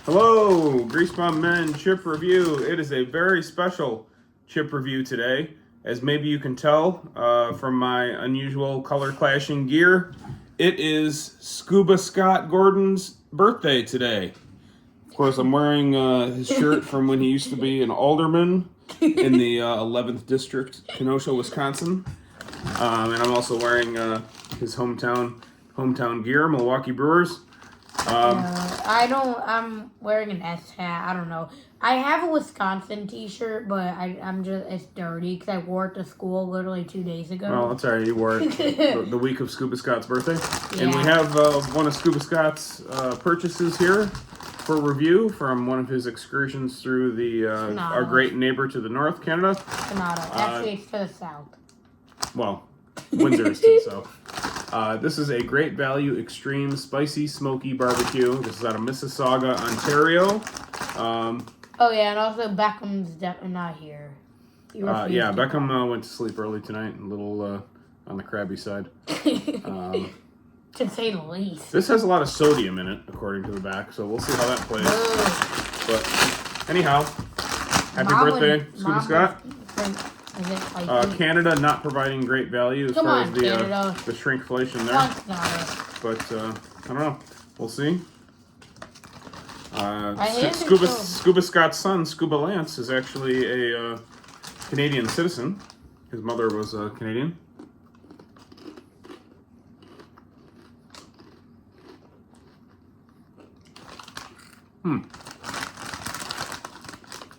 Hello, Griesbaum Men Chip Review. It is a very special chip review today. As maybe you can tell from my unusual color clashing gear, it is Scuba Scott Gordon's birthday today. Of course, I'm wearing his shirt from when he used to be an alderman in the 11th District, Kenosha, Wisconsin. And I'm also wearing his hometown gear, Milwaukee Brewers. I'm wearing an S hat. I don't know. I have a Wisconsin t-shirt, but it's dirty because I wore it to school literally 2 days ago. Oh, that's all right. You wore it the week of Scuba Scott's birthday. Yeah. And we have one of Scuba Scott's purchases here for review from one of his excursions through our great neighbor to the north, Canada. Canada. Actually, it's to the south. Well, Windsor is to the south. This is a Great Value Extreme Spicy Smoky Barbecue. This is out of Mississauga, Ontario. Oh, yeah, and also Beckham's definitely not here. Yeah, Beckham went to sleep early tonight, a little on the crabby side. To say the least. This has a lot of sodium in it, according to the back, so we'll see how that plays. But anyhow, happy birthday, Scuba Scott. Canada not providing great value as far as the shrinkflation there. But I don't know. We'll see. Scuba Scott's son, Scuba Lance, is actually a Canadian citizen. His mother was Canadian.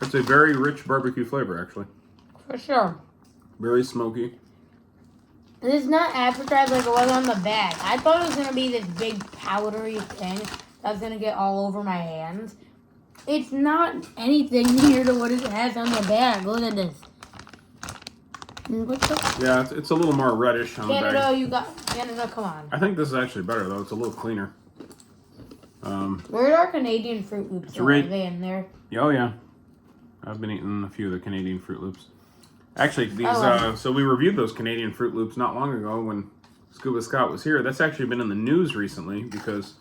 It's a very rich barbecue flavor, actually. For sure. Very smoky. It's not advertised like it was on the bag. I thought it was going to be this big powdery thing that's going to get all over my hands. It's not anything near to what it has on the bag. Look at this. Yeah, it's a little more reddish on the bag. Canada, come on. I think this is actually better, though. It's a little cleaner. Where are Canadian Fruit Loops? Are they in there? Oh, yeah. I've been eating a few of the Canadian Fruit Loops. Actually, so we reviewed those Canadian Fruit Loops not long ago when Scuba Scott was here. That's actually been in the news recently because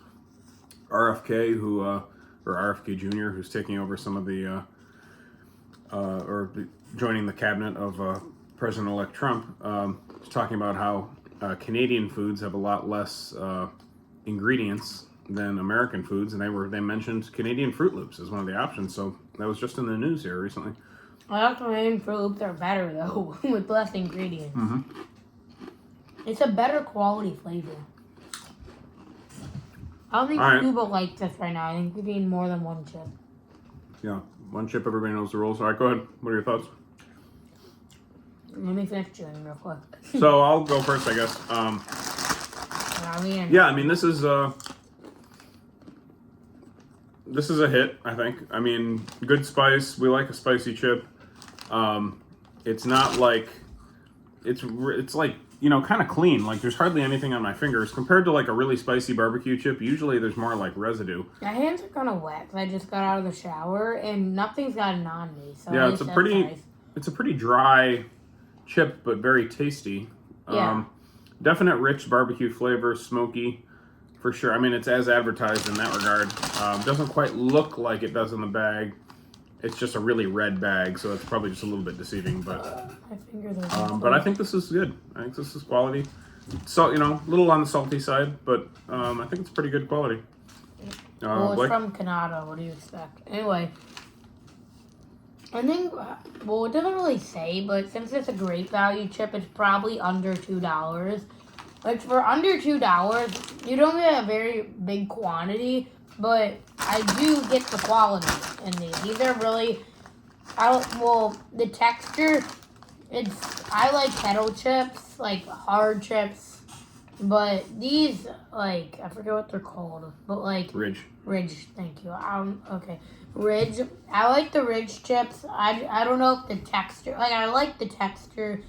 RFK, RFK Jr., who's taking over some of the, joining the cabinet of President-elect Trump, was talking about how Canadian foods have a lot less ingredients than American foods, and they mentioned Canadian Fruit Loops as one of the options. So that was just in the news here recently. I thought Canadian Fruit Loops are better though, with less ingredients. Mm-hmm. It's a better quality flavor. I don't think Scuba likes this right now. I think we need more than one chip. Yeah, one chip. Everybody knows the rules. All right, go ahead. What are your thoughts? Let me finish chewing real quick. So I'll go first, I guess. This is a hit, I think. I mean, good spice. We like a spicy chip. It's not like it's like, kind of clean. Like there's hardly anything on my fingers compared to like a really spicy barbecue chip. Usually there's more like residue. My hands are kind of wet because I just got out of the shower and nothing's gotten on me. So yeah, it's a pretty dry chip, but very tasty. Yeah. Definite rich barbecue flavor, smoky. For sure. I mean, it's as advertised in that regard. Doesn't quite look like it does in the bag. It's just a really red bag, so it's probably just a little bit deceiving. But I think this is good. I think this is quality. So, a little on the salty side, but I think it's pretty good quality. It's from Canada. What do you expect? Anyway, I think, it doesn't really say, but since it's a great value chip, it's probably under $2. Which for under $2, you don't get a very big quantity, but I do get the quality in these. These are really, the texture, I like kettle chips, like hard chips, but these, I forget what they're called, but Ridge, thank you. Okay. Ridge, I like the Ridge chips. I don't know if the texture, I like the texture,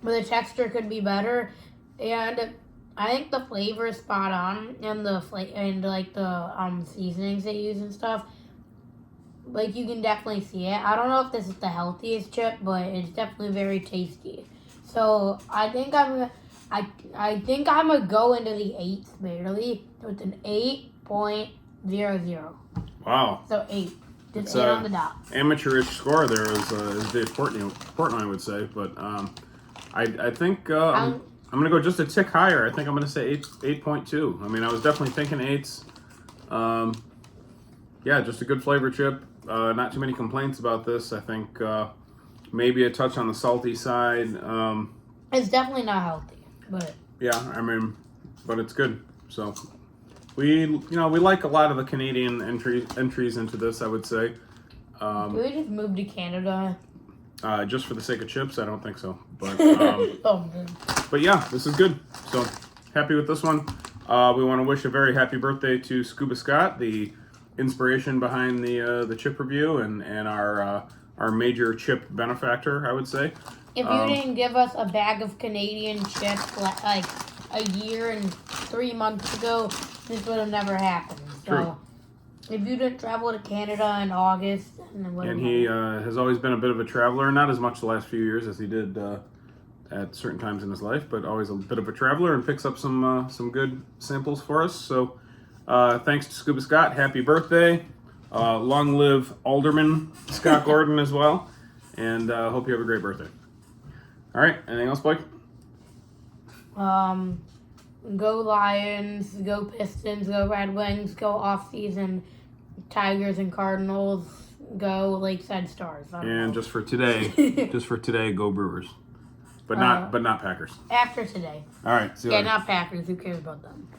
but the texture could be better. And I think the flavor is spot on, and the seasonings they use and stuff. You can definitely see it. I don't know if this is the healthiest chip, but it's definitely very tasty. So I think I'm gonna go into the 8s barely with an 8.00. Wow. So 8. Just It's 8 on the dot. Amateurish score there, as Dave Portnoy would say. But I think I'm going to go just a tick higher. I think I'm going to say 8.2. I mean, I was definitely thinking 8s. Yeah, just a good flavor chip. Not too many complaints about this. I think maybe a touch on the salty side. It's definitely not healthy, but yeah, I mean, but it's good. So we like a lot of the Canadian entries into this, I would say. Do we just move to Canada? Just for the sake of chips, I don't think so. But Oh, good. but yeah, this is good. So happy with this one. We want to wish a very happy birthday to Scuba Scott, the inspiration behind the chip review and our major chip benefactor, I would say. If you didn't give us a bag of Canadian chips like a year and 3 months ago, this would have never happened. So, True. If you didn't travel to Canada in August, and he has always been a bit of a traveler, not as much the last few years as he did at certain times in his life, but always a bit of a traveler and picks up some good samples for us. So thanks to Scuba Scott. Happy birthday. Long live Alderman Scott Gordon as well. And hope you have a great birthday. All right. Anything else, Blake? Go Lions, go Pistons, go Red Wings, go off-season Tigers and Cardinals, go Lakeside Stars. And just for today, go Brewers. But not Packers. After today. All right. See you Yeah, later. not Packers. Who cares about them?